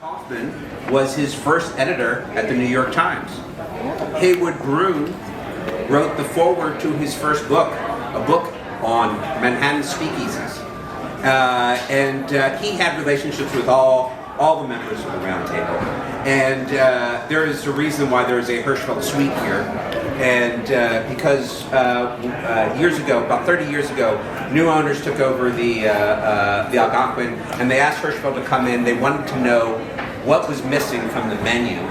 Hoffman was his first editor at the New York Times. Haywood Broun wrote the foreword to his first book, a book on Manhattan speakeasies. And he had relationships with all the members of the Round Table. And there is a reason why there is a Hirschfeld suite here. And because years ago, about 30 years ago, new owners took over the Algonquin, and they asked Hirschfeld to come in. They wanted to know what was missing from the menu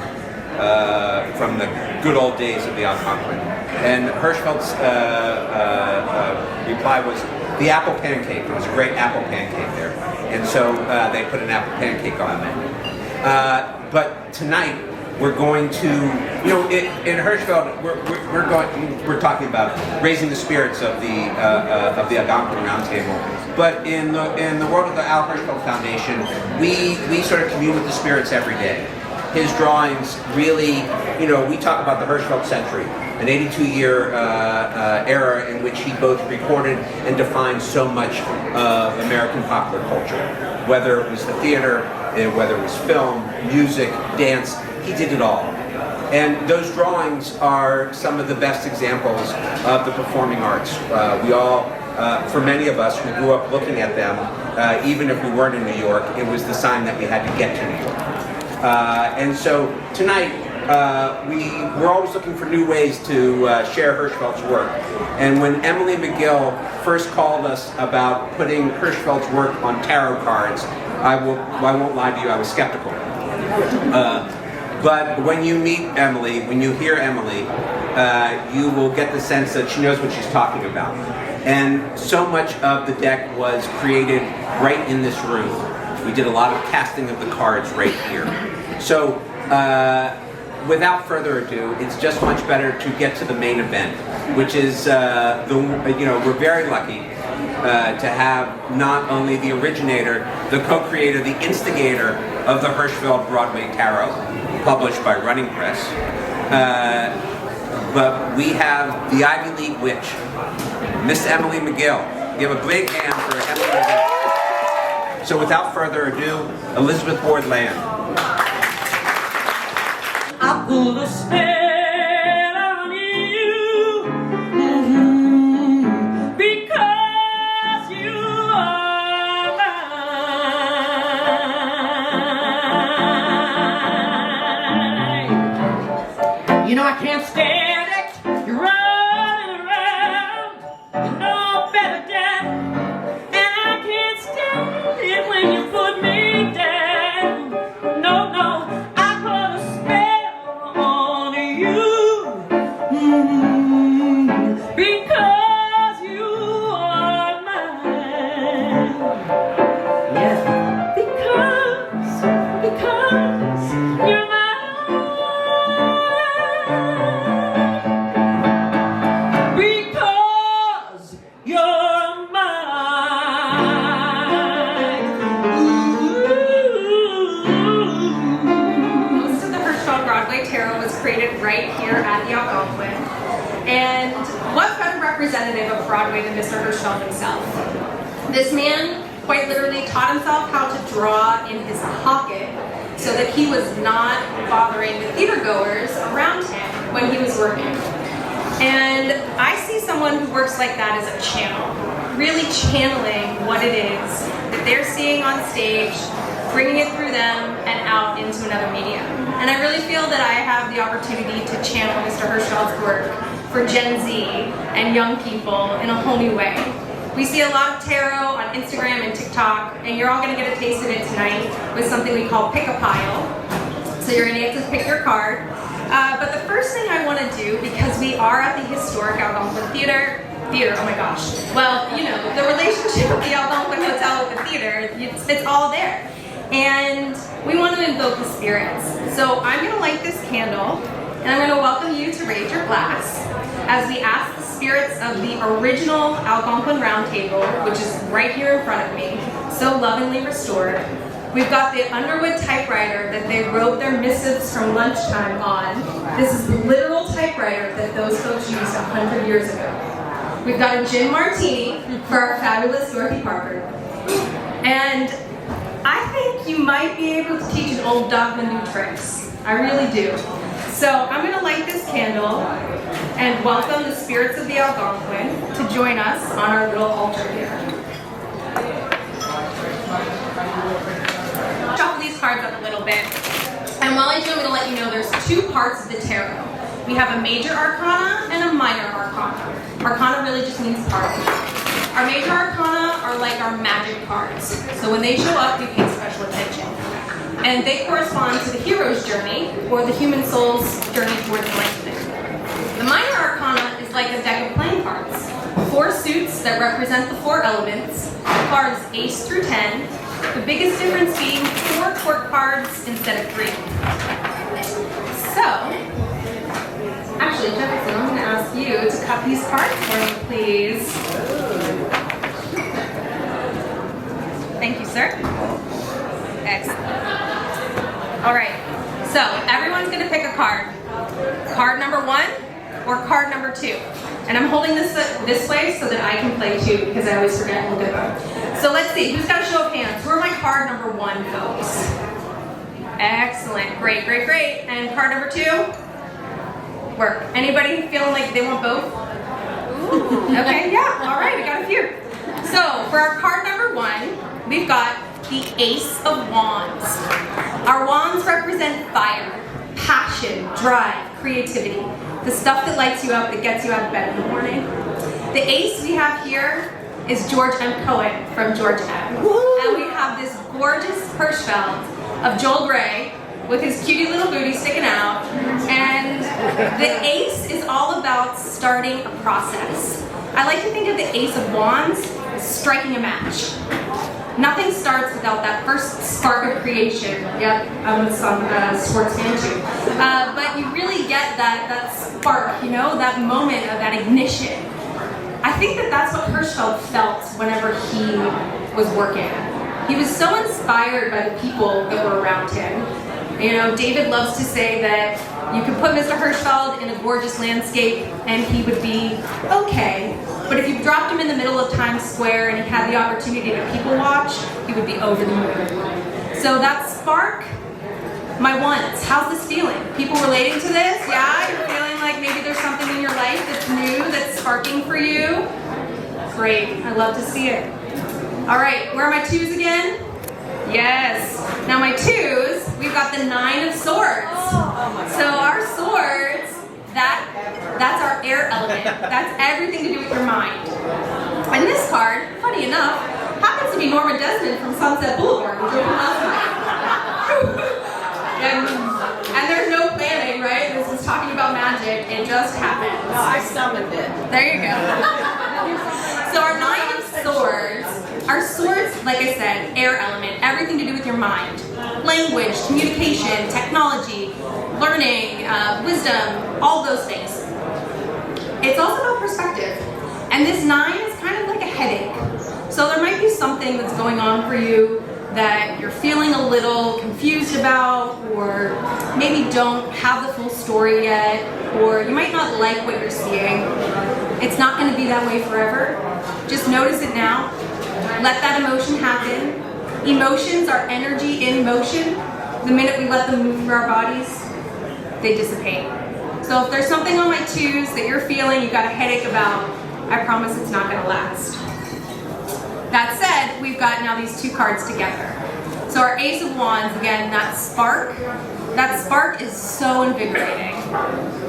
from the good old days of the Algonquin. And Hirschfeld's reply was the apple pancake. There was a great apple pancake there. And so they put an apple pancake on the menu. But tonight, we're going to, in Hirschfeld, we're talking about raising the spirits of the Algonquin Round Table. But in the world of the Al Hirschfeld Foundation, we sort of commune with the spirits every day. His drawings really, we talk about the Hirschfeld century, an 82-year era in which he both recorded and defined so much of American popular culture, whether it was the theater, whether it was film, music, dance. He did it all. And those drawings are some of the best examples of the performing arts. We all, for many of us who grew up looking at them, even if we weren't in New York, it was the sign that we had to get to New York. And so tonight, we're always looking for new ways to share Hirschfeld's work. And when Emily McGill first called us about putting Hirschfeld's work on tarot cards, I won't lie to you, I was skeptical. But when you meet Emily, when you hear Emily, you will get the sense that she knows what she's talking about. And so much of the deck was created right in this room. We did a lot of casting of the cards right here. So without further ado, it's just much better to get to the main event, which is, we're very lucky to have not only the originator, the co-creator, the instigator of the Hirschfeld Broadway Tarot, published by Running Press, but we have the Ivy League witch, Miss Emily McGill. Give a big hand for Emily McGill. So without further ado, Elizabeth Ward Land. I put a spell on you, because you are mine. I can't stand it. You're running around, you know better, Dad. And I can't stand it when you put me down. No, I put a spell on you, because you are mine. Yeah, because you're mine. Tarot was created right here at the Algonquin, and what better representative of Broadway than Mr. Hirschfeld himself? This man quite literally taught himself how to draw in his pocket so that he was not bothering the theater goers around him when he was working. And I see someone who works like that as a channel, really channeling what it is that they're seeing on stage, bringing it through them and out into another medium. And I really feel that I have the opportunity to channel Mr. Hirschfeld's work for Gen Z and young people in a whole new way. We see a lot of tarot on Instagram and TikTok, and you're all going to get a taste of it tonight with something we call Pick a Pile. So you're going to get to pick your card. But the first thing I want to do, because we are at the historic Algonquin Theater, oh my gosh. Well, the relationship of the Algonquin Hotel with the theater, it's all there. And we want to invoke the spirits. So I'm going to light this candle, and I'm going to welcome you to raise your glass as we ask the spirits of the original Algonquin Round Table, which is right here in front of me, so lovingly restored. We've got the Underwood typewriter that they wrote their missives from lunchtime on. This is the literal typewriter that those folks used 100 years ago. We've got a gin martini for our fabulous Dorothy Parker. And I think think you might be able to teach an old dogma new tricks. I really do. So I'm going to light this candle and welcome the spirits of the Algonquin to join us on our little altar here. Shuffle these cards up a little bit. And while I do, I'm going to let you know there's two parts of the tarot. We have a major arcana and a minor arcana. Arcana really just means card. Our major arcana are like our magic cards. So when they show up, we pay special attention. And they correspond to the hero's journey, or the human soul's journey towards enlightenment. The minor arcana is like a deck of playing cards. 4 suits that represent the 4 elements. The cards ace through 10. The biggest difference being 4 court cards instead of 3. So, actually, Jefferson, I'm going to ask you to cut these cards for me, please. Thank you, sir. Excellent. All right, so everyone's going to pick a card. Card number 1 or card number 2. And I'm holding this way so that I can play too, because I always forget and look at them. So let's see, who's got a show of hands? Who are my card number 1 folks? Excellent, great, great, great. And card number 2? Work. Anybody feeling like they want both? Ooh. Okay, yeah, all right, we got a few. So for our card number 1, we've got the Ace of Wands. Our wands represent fire, passion, drive, creativity, the stuff that lights you up, that gets you out of bed in the morning. The ace we have here is George M. Cohen from George M. And we have this gorgeous Hirschfeld of Joel Grey with his cutie little booty sticking out. And the ace is all about starting a process. I like to think of the Ace of Wands as striking a match. Nothing starts without that first spark of creation. Yep, I'm a sports fan too. But you really get that spark, you know, that moment of that ignition. I think that's what Hirschfeld felt whenever he was working. He was so inspired by the people that were around him. You know, David loves to say that you could put Mr. Hirschfeld in a gorgeous landscape and he would be okay. But if you dropped him in the middle of Times Square and he had the opportunity to people watch, he would be over the moon. So that spark, my ones, how's this feeling? People relating to this? Yeah, you're feeling like maybe there's something in your life that's new, that's sparking for you? Great, I love to see it. All right, where are my 2s again? Yes. Now my 2s, we've got the 9 of Swords. So our swords, that's our air element. That's everything to do with your mind. And this card, funny enough, happens to be Norma Desmond from Sunset Boulevard, which opened last night. And there's no planning, right? This is talking about magic. It just happened. No, I summoned it. There you go. So our 9 of Swords, our swords, like I said, air element, everything to do with your mind. Language, communication, technology, learning, wisdom, all those things. It's also about perspective. And this 9 is kind of like a headache. So there might be something that's going on for you that you're feeling a little confused about, or maybe don't have the full story yet, or you might not like what you're seeing. It's not going to be that way forever. Just notice it now. Let that emotion happen. Emotions are energy in motion. The minute we let them move through our bodies, they dissipate. So if there's something on my 2s that you're feeling you got a headache about, I promise it's not going to last. That said, we've got now these 2 cards together. So our Ace of Wands, again, that spark is so invigorating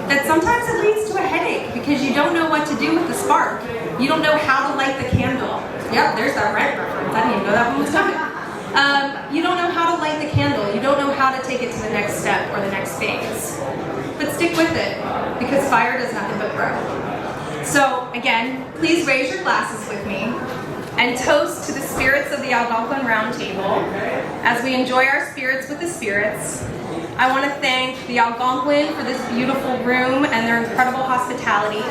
that sometimes it leads to a headache because you don't know what to do with the spark. You don't know how to light the candle. Yep, there's that red reference. I didn't even know that one was coming. You don't know how to light the candle. You don't know how to take it to the next step or the next phase. But stick with it, because fire does nothing but grow. So again, please raise your glasses with me and toast to the spirits of the Algonquin Round Table as we enjoy our spirits with the spirits. I want to thank the Algonquin for this beautiful room and their incredible hospitality.